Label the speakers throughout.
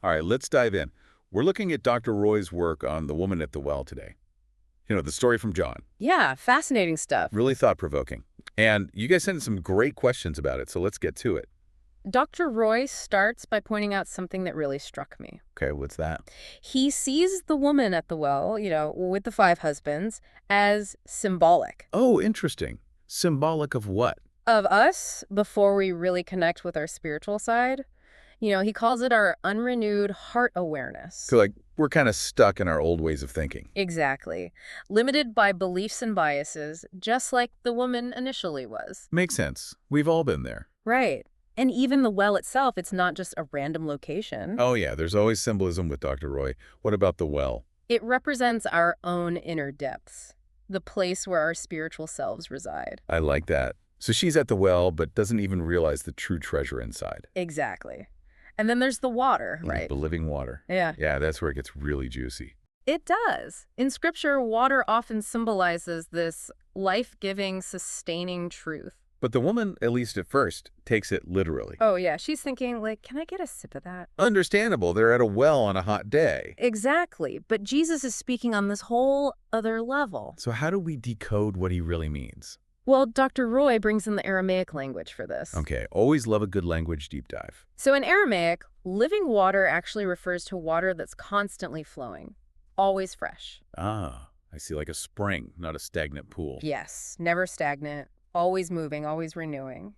Speaker 1: All right, let's dive in. We're looking at Dr. Roy's work on the woman at the well today. The story from John.
Speaker 2: Yeah, fascinating stuff.
Speaker 1: Really thought-provoking. And you guys sent some great questions about it, so let's get to it.
Speaker 2: Dr. Roy starts by pointing out something that really struck me.
Speaker 1: Okay, what's that?
Speaker 2: He sees the woman at the well, with the five husbands, as symbolic
Speaker 1: Oh, interesting. Symbolic of what?
Speaker 2: of us before we really connect with our spiritual side. He calls it our unrenewed heart awareness.
Speaker 1: So, like, we're kind of stuck in our old ways of thinking.
Speaker 2: Exactly. Limited by beliefs and biases, just like the woman initially was.
Speaker 1: Makes sense. We've all been there.
Speaker 2: Right. And even the well itself, it's not just a random location.
Speaker 1: Oh, yeah, there's always symbolism with Dr. Roy. What about the well?
Speaker 2: It represents our own inner depths, the place where our spiritual selves reside.
Speaker 1: I like that. So she's at the well, but doesn't even realize the true treasure inside.
Speaker 2: Exactly. And then there's the water, right?
Speaker 1: The living water.
Speaker 2: Yeah.
Speaker 1: Yeah, that's where it gets really juicy.
Speaker 2: It does. In Scripture, water often symbolizes this life-giving, sustaining truth.
Speaker 1: But the woman, at least at first, takes it literally.
Speaker 2: Oh, yeah. She's thinking, can I get a sip of that?
Speaker 1: Understandable. They're at a well on a hot day.
Speaker 2: Exactly. But Jesus is speaking on this whole other level.
Speaker 1: So how do we decode what he really means?
Speaker 2: Well, Dr. Roy brings in the Aramaic language for this.
Speaker 1: Okay, always love a good language deep dive.
Speaker 2: So in Aramaic, living water actually refers to water that's constantly flowing, always fresh.
Speaker 1: Ah, I see, like a spring, not a stagnant pool.
Speaker 2: Yes, never stagnant, always moving, always renewing.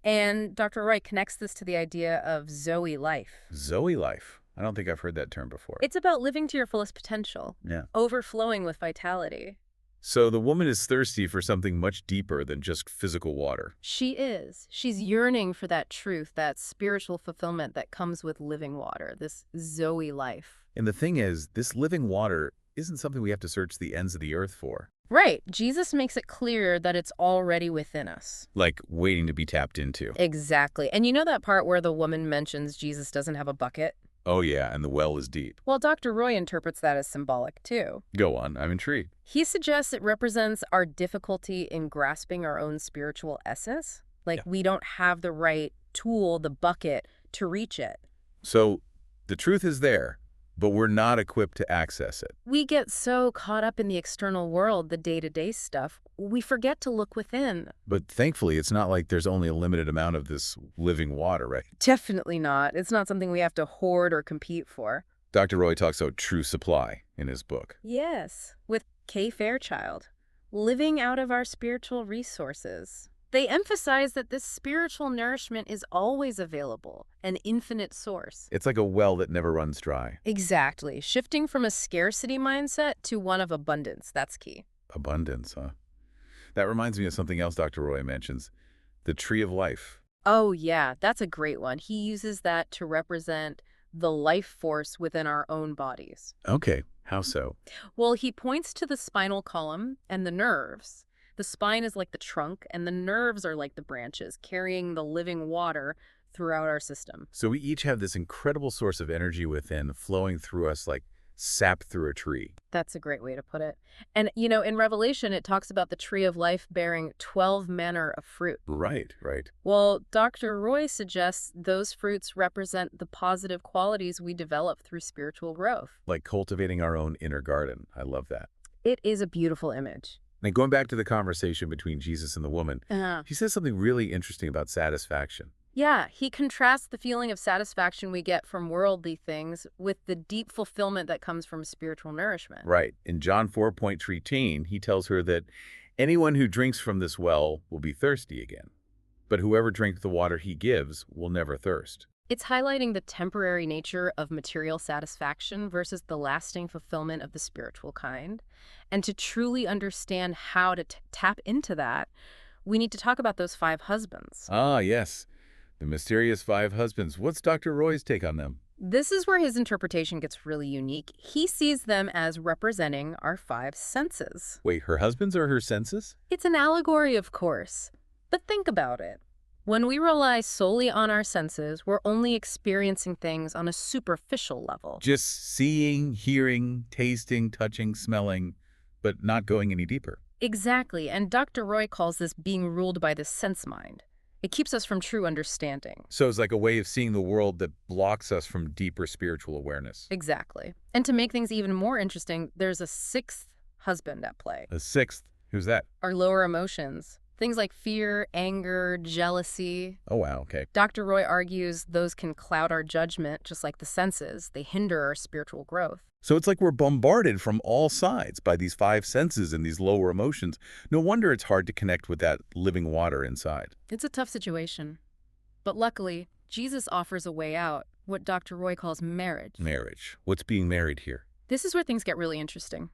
Speaker 2: And Dr. Roy connects this to the idea of Zoe life.
Speaker 1: Zoe life. I don't think I've heard that term before.
Speaker 2: It's about living to your fullest potential,
Speaker 1: Yeah.
Speaker 2: overflowing with vitality.
Speaker 1: So the woman is thirsty for something much deeper than just physical water.
Speaker 2: She is. She's yearning for that truth, that spiritual fulfillment that comes with living water, this Zoe life.
Speaker 1: And the thing is, this living water isn't something we have to search the ends of the earth for.
Speaker 2: Right. Jesus makes it clear that it's already within us.
Speaker 1: Like waiting to be tapped into.
Speaker 2: Exactly. And you know that part where the woman mentions Jesus doesn't have a bucket?
Speaker 1: Oh yeah, and the well is deep.
Speaker 2: Well, Dr. Roy interprets that as symbolic, too.
Speaker 1: Go on, I'm intrigued.
Speaker 2: He suggests it represents our difficulty in grasping our own spiritual essence.
Speaker 1: Yeah.
Speaker 2: We don't have the right tool, the bucket, to reach it.
Speaker 1: So the truth is there, but we're not equipped to access it.
Speaker 2: We get so caught up in the external world, the day-to-day stuff, we forget to look within.
Speaker 1: But thankfully, it's not like there's only a limited amount of this living water, right?
Speaker 2: Definitely not. It's not something we have to hoard or compete for.
Speaker 1: Dr. Roy talks about true supply in his book.
Speaker 2: Yes, with Kay Fairchild, living out of our spiritual resources. They emphasize that this spiritual nourishment is always available, an infinite source.
Speaker 1: It's like a well that never runs dry.
Speaker 2: Exactly. Shifting from a scarcity mindset to one of abundance, that's key.
Speaker 1: Abundance, huh? That reminds me of something else Dr. Roy mentions, the tree of life.
Speaker 2: Oh, yeah, that's a great one. He uses that to represent the life force within our own bodies.
Speaker 1: Okay, how so?
Speaker 2: Well, he points to the spinal column and the nerves. The spine is like the trunk, and the nerves are like the branches, carrying the living water throughout our system.
Speaker 1: So we each have this incredible source of energy within flowing through us like sap through a tree.
Speaker 2: That's a great way to put it. And, in Revelation, it talks about the tree of life bearing 12 manner of fruit.
Speaker 1: Right.
Speaker 2: Well, Dr. Roy suggests those fruits represent the positive qualities we develop through spiritual growth.
Speaker 1: Like cultivating our own inner garden. I love that.
Speaker 2: It is a beautiful image.
Speaker 1: And going back to the conversation between Jesus and the woman, he says something really interesting about satisfaction.
Speaker 2: Yeah, he contrasts the feeling of satisfaction we get from worldly things with the deep fulfillment that comes from spiritual nourishment.
Speaker 1: Right. In John 4:13, he tells her that anyone who drinks from this well will be thirsty again, but whoever drinks the water he gives will never thirst.
Speaker 2: It's highlighting the temporary nature of material satisfaction versus the lasting fulfillment of the spiritual kind. And to truly understand how to tap into that, we need to talk about those five husbands.
Speaker 1: Ah, yes. The mysterious five husbands. What's Dr. Roy's take on them?
Speaker 2: This is where his interpretation gets really unique. He sees them as representing our five senses.
Speaker 1: Wait, her husbands are her senses?
Speaker 2: It's an allegory, of course. But think about it. When we rely solely on our senses, we're only experiencing things on a superficial level.
Speaker 1: Just seeing, hearing, tasting, touching, smelling, but not going any deeper.
Speaker 2: Exactly, and Dr. Roy calls this being ruled by the sense mind. It keeps us from true understanding.
Speaker 1: So it's like a way of seeing the world that blocks us from deeper spiritual awareness.
Speaker 2: Exactly. And to make things even more interesting, there's a sixth husband at play.
Speaker 1: A sixth. Who's that?
Speaker 2: Our lower emotions. Things like fear, anger, jealousy.
Speaker 1: Oh, wow. Okay.
Speaker 2: Dr. Roy argues those can cloud our judgment just like the senses. They hinder our spiritual growth.
Speaker 1: So it's like we're bombarded from all sides by these five senses and these lower emotions. No wonder it's hard to connect with that living water inside.
Speaker 2: It's a tough situation. But luckily, Jesus offers a way out, what Dr. Roy calls marriage.
Speaker 1: Marriage. What's being married here?
Speaker 2: This is where things get really interesting.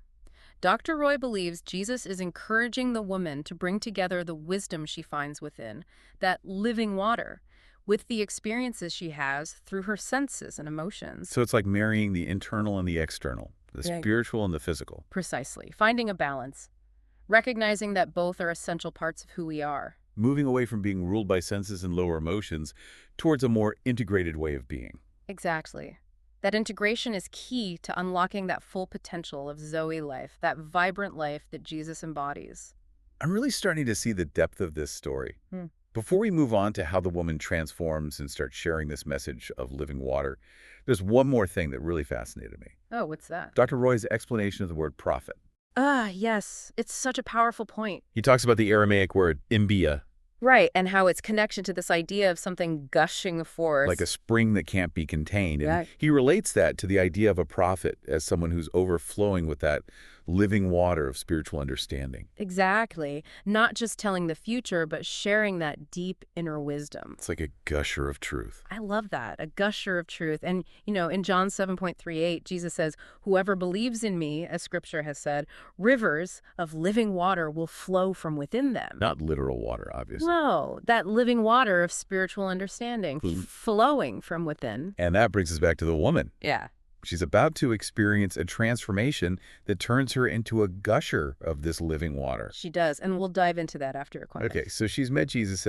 Speaker 2: Dr. Roy believes Jesus is encouraging the woman to bring together the wisdom she finds within, that living water, with the experiences she has through her senses and emotions.
Speaker 1: So it's like marrying the internal and the external, the
Speaker 2: Yeah.
Speaker 1: spiritual and the physical.
Speaker 2: Precisely. Finding a balance. Recognizing that both are essential parts of who we are.
Speaker 1: Moving away from being ruled by senses and lower emotions towards a more integrated way of being.
Speaker 2: Exactly. That integration is key to unlocking that full potential of Zoe life, that vibrant life that Jesus embodies.
Speaker 1: I'm really starting to see the depth of this story. Before we move on to how the woman transforms and starts sharing this message of living water, there's one more thing that really fascinated me.
Speaker 2: Oh, what's that?
Speaker 1: Dr. Roy's explanation of the word prophet.
Speaker 2: Yes. It's such a powerful point.
Speaker 1: He talks about the Aramaic word imbia,
Speaker 2: Right, and how its connection to this idea of something gushing forth.
Speaker 1: like a spring that can't be contained.
Speaker 2: Yeah.
Speaker 1: And he relates that to the idea of a prophet as someone who's overflowing with that living water of spiritual understanding.
Speaker 2: Exactly. Not just telling the future, but sharing that deep inner wisdom.
Speaker 1: It's like a gusher of truth.
Speaker 2: I love that, a gusher of truth. And, in John 7:38, Jesus says, whoever believes in me, as scripture has said, rivers of living water will flow from within them.
Speaker 1: Not literal water, obviously.
Speaker 2: No, that living water of spiritual understanding flowing from within.
Speaker 1: And that brings us back to the woman.
Speaker 2: Yeah.
Speaker 1: She's about to experience a transformation that turns her into a gusher of this living water.
Speaker 2: She does, and we'll dive into that after a quick.
Speaker 1: Okay, so she's met Jesus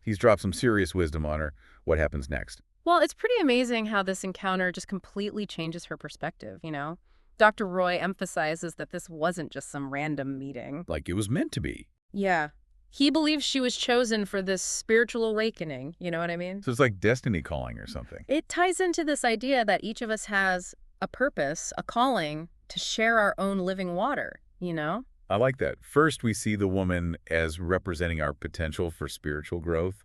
Speaker 1: he's dropped some serious wisdom on her. What happens next?
Speaker 2: Well, it's pretty amazing how this encounter just completely changes her perspective, Dr. Roy emphasizes that this wasn't just some random meeting.
Speaker 1: Like it was meant to be.
Speaker 2: Yeah. He believes she was chosen for this spiritual awakening, you know what I mean?
Speaker 1: So it's like destiny calling or something.
Speaker 2: It ties into this idea that each of us has a purpose, a calling to share our own living water,
Speaker 1: I like that. First, we see the woman as representing our potential for spiritual growth.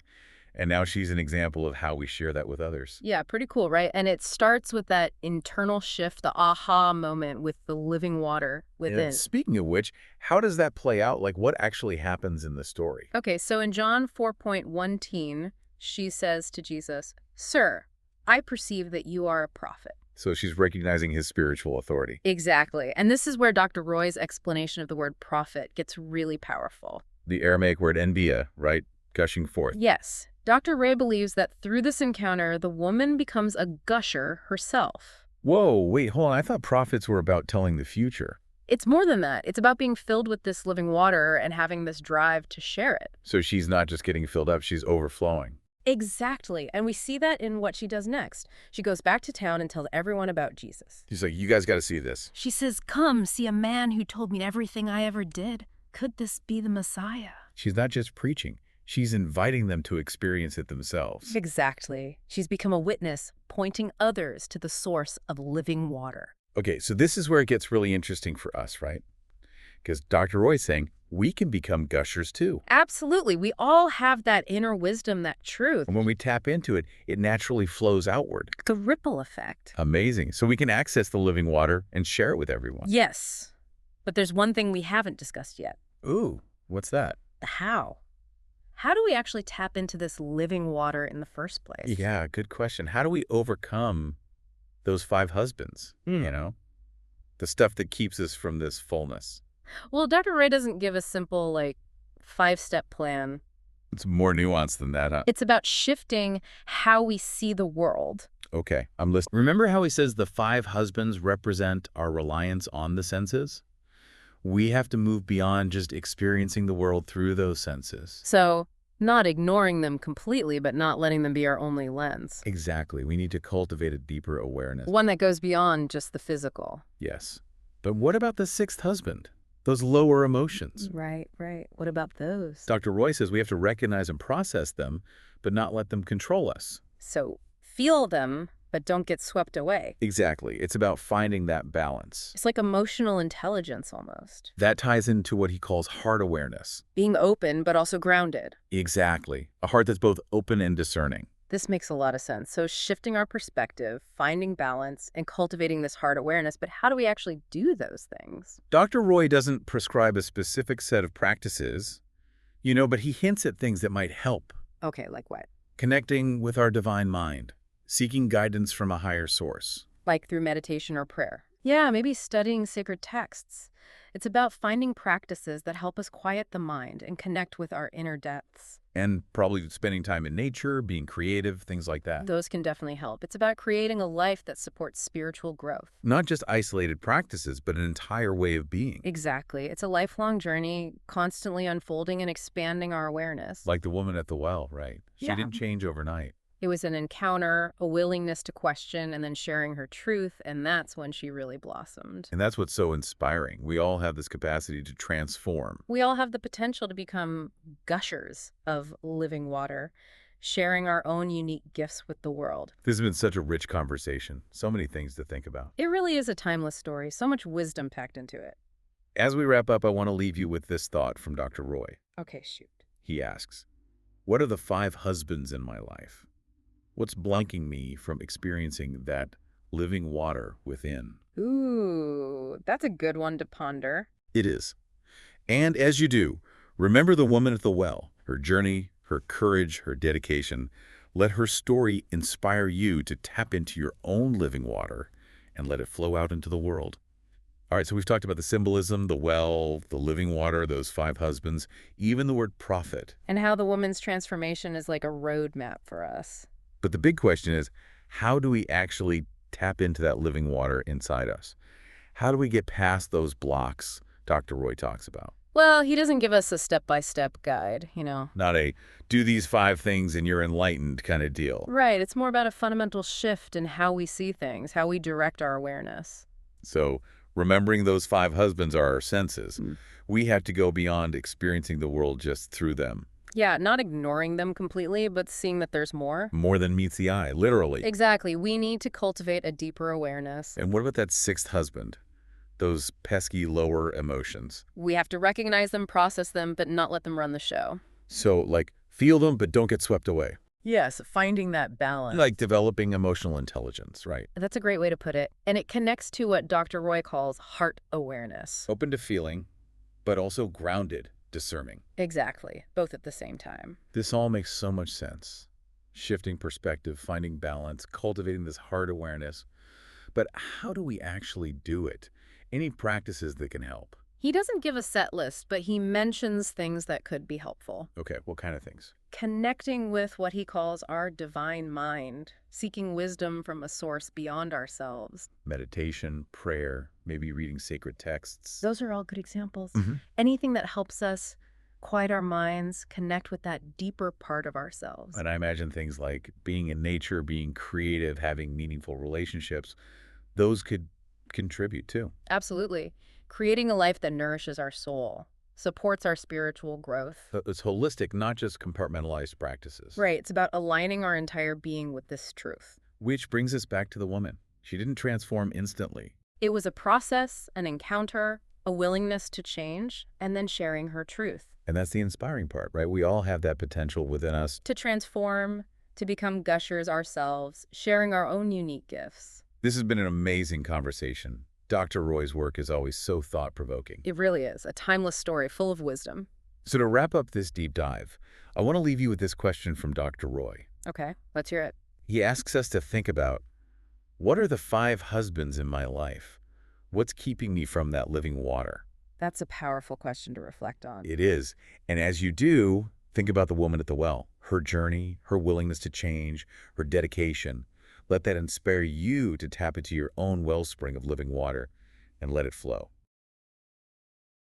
Speaker 1: And now she's an example of how we share that with others.
Speaker 2: Yeah, pretty cool, right? And it starts with that internal shift, the aha moment with the living water within.
Speaker 1: And speaking of which, how does that play out? Like what actually happens in the story?
Speaker 2: Okay, so in John 4:1, she says to Jesus, "Sir, I perceive that you are a prophet."
Speaker 1: So she's recognizing his spiritual authority.
Speaker 2: Exactly. And this is where Dr. Roy's explanation of the word prophet gets really powerful.
Speaker 1: The Aramaic word enbia, right? Gushing forth.
Speaker 2: Yes. Dr. Ray believes that through this encounter, the woman becomes a gusher herself.
Speaker 1: Whoa, wait, hold on. I thought prophets were about telling the future.
Speaker 2: It's more than that. It's about being filled with this living water and having this drive to share it.
Speaker 1: So she's not just getting filled up, she's overflowing.
Speaker 2: Exactly. And we see that in what she does next. She goes back to town and tells everyone about Jesus.
Speaker 1: She's like, you guys got to see this.
Speaker 2: She says, "Come, see a man who told me everything I ever did. Could this be the Messiah?"
Speaker 1: She's not just preaching. She's inviting them to experience it themselves.
Speaker 2: Exactly. She's become a witness, pointing others to the source of living water.
Speaker 1: Okay, so this is where it gets really interesting for us, right? Because Dr. Roy's saying we can become gushers too.
Speaker 2: Absolutely. We all have that inner wisdom, that truth.
Speaker 1: And when we tap into it, it naturally flows outward.
Speaker 2: The ripple effect.
Speaker 1: Amazing. So we can access the living water and share it with everyone.
Speaker 2: Yes. But there's one thing we haven't discussed yet.
Speaker 1: Ooh, what's that?
Speaker 2: The how. How do we actually tap into this living water in the first place?
Speaker 1: Yeah, good question. How do we overcome those 5 husbands, The stuff that keeps us from this fullness.
Speaker 2: Well, Dr. Ray doesn't give a simple, 5-step plan.
Speaker 1: It's more nuanced than that, huh?
Speaker 2: It's about shifting how we see the world.
Speaker 1: Okay, I'm listening. Remember how he says the 5 husbands represent our reliance on the senses? We have to move beyond just experiencing the world through those senses.
Speaker 2: So, not ignoring them completely, but not letting them be our only lens.
Speaker 1: Exactly. We need to cultivate a deeper awareness.
Speaker 2: One that goes beyond just the physical.
Speaker 1: Yes. But what about the 6th husband? those lower emotions.
Speaker 2: Right, right. What about those?
Speaker 1: Dr. Roy says we have to recognize and process them, but not let them control us.
Speaker 2: So feel them, but don't get swept away.
Speaker 1: Exactly. It's about finding that balance.
Speaker 2: It's like emotional intelligence almost.
Speaker 1: That ties into what he calls heart awareness.
Speaker 2: Being open, but also grounded.
Speaker 1: Exactly. A heart that's both open and discerning.
Speaker 2: This makes a lot of sense. So shifting our perspective, finding balance, and cultivating this heart awareness, but how do we actually do those things?
Speaker 1: Dr. Roy doesn't prescribe a specific set of practices, but he hints at things that might help.
Speaker 2: Okay, like what?
Speaker 1: Connecting with our divine mind, seeking guidance from a higher source.
Speaker 2: Like through meditation or prayer? Yeah, maybe studying sacred texts. It's about finding practices that help us quiet the mind and connect with our inner depths.
Speaker 1: And probably spending time in nature, being creative, things like that.
Speaker 2: Those can definitely help. It's about creating a life that supports spiritual growth.
Speaker 1: Not just isolated practices, but an entire way of being.
Speaker 2: Exactly. It's a lifelong journey, constantly unfolding and expanding our awareness.
Speaker 1: Like the woman at the well, right? She
Speaker 2: Yeah.
Speaker 1: didn't change overnight.
Speaker 2: It was an encounter, a willingness to question, and then sharing her truth, and that's when she really blossomed.
Speaker 1: And that's what's so inspiring. We all have this capacity to transform.
Speaker 2: We all have the potential to become gushers of living water, sharing our own unique gifts with the world.
Speaker 1: This has been such a rich conversation. So many things to think about.
Speaker 2: It really is a timeless story, so much wisdom packed into it.
Speaker 1: As we wrap up, I want to leave you with this thought from Dr. Roy.
Speaker 2: Okay, shoot.
Speaker 1: He asks, what are the 5 husbands in my life? What's blocking me from experiencing that living water within?
Speaker 2: Ooh, that's a good one to ponder.
Speaker 1: It is. And as you do, remember the woman at the well, her journey, her courage, her dedication. Let her story inspire you to tap into your own living water and let it flow out into the world. All right, so we've talked about the symbolism, the well, the living water, those 5 husbands, even the word prophet.
Speaker 2: And how the woman's transformation is like a roadmap for us.
Speaker 1: But the big question is, how do we actually tap into that living water inside us? How do we get past those blocks Dr. Roy talks about?
Speaker 2: Well, he doesn't give us a step-by-step guide,
Speaker 1: Not a do these 5 things and you're enlightened kind of deal.
Speaker 2: Right, it's more about a fundamental shift in how we see things, how we direct our awareness.
Speaker 1: So remembering those 5 husbands are our senses. We have to go beyond experiencing the world just through them.
Speaker 2: Yeah, not ignoring them completely, but seeing that there's more.
Speaker 1: More than meets the eye, literally.
Speaker 2: Exactly. We need to cultivate a deeper awareness.
Speaker 1: And what about that 6th husband? Those pesky lower emotions.
Speaker 2: We have to recognize them, process them, but not let them run the show.
Speaker 1: So, like, feel them, but don't get swept away.
Speaker 2: Yes, finding that balance.
Speaker 1: Like developing emotional intelligence, right?
Speaker 2: That's a great way to put it. And it connects to what Dr. Roy calls heart awareness.
Speaker 1: Open to feeling, but also grounded, discerning.
Speaker 2: Exactly. Both at the same time.
Speaker 1: This all makes so much sense. Shifting perspective, finding balance, cultivating this heart awareness. But how do we actually do it? Any practices that can help?
Speaker 2: He doesn't give a set list, but he mentions things that could be helpful.
Speaker 1: Okay, what kind of things?
Speaker 2: Connecting with what he calls our divine mind, seeking wisdom from a source beyond ourselves.
Speaker 1: Meditation, prayer, maybe reading sacred texts.
Speaker 2: Those are all good examples.
Speaker 1: Mhm.
Speaker 2: Anything that helps us quiet our minds, connect with that deeper part of ourselves.
Speaker 1: And I imagine things like being in nature, being creative, having meaningful relationships, those could contribute too.
Speaker 2: Absolutely. Creating a life that nourishes our soul, supports our spiritual growth.
Speaker 1: So it's holistic, not just compartmentalized practices.
Speaker 2: Right. It's about aligning our entire being with this truth.
Speaker 1: Which brings us back to the woman. She didn't transform instantly.
Speaker 2: It was a process, an encounter, a willingness to change, and then sharing her truth.
Speaker 1: And that's the inspiring part, right? We all have that potential within us.
Speaker 2: To transform, to become gushers ourselves, sharing our own unique gifts.
Speaker 1: This has been an amazing conversation. Dr. Roy's work is always so thought-provoking.
Speaker 2: It really is a timeless story full of wisdom.
Speaker 1: So to wrap up this deep dive, I want to leave you with this question from Dr. Roy.
Speaker 2: Okay, let's hear it.
Speaker 1: He asks us to think about, what are the 5 husbands in my life? What's keeping me from that living water?
Speaker 2: That's a powerful question to reflect on.
Speaker 1: It is. And as you do, think about the woman at the well, her journey, her willingness to change, her dedication. Let that inspire you to tap into your own wellspring of living water and let it flow.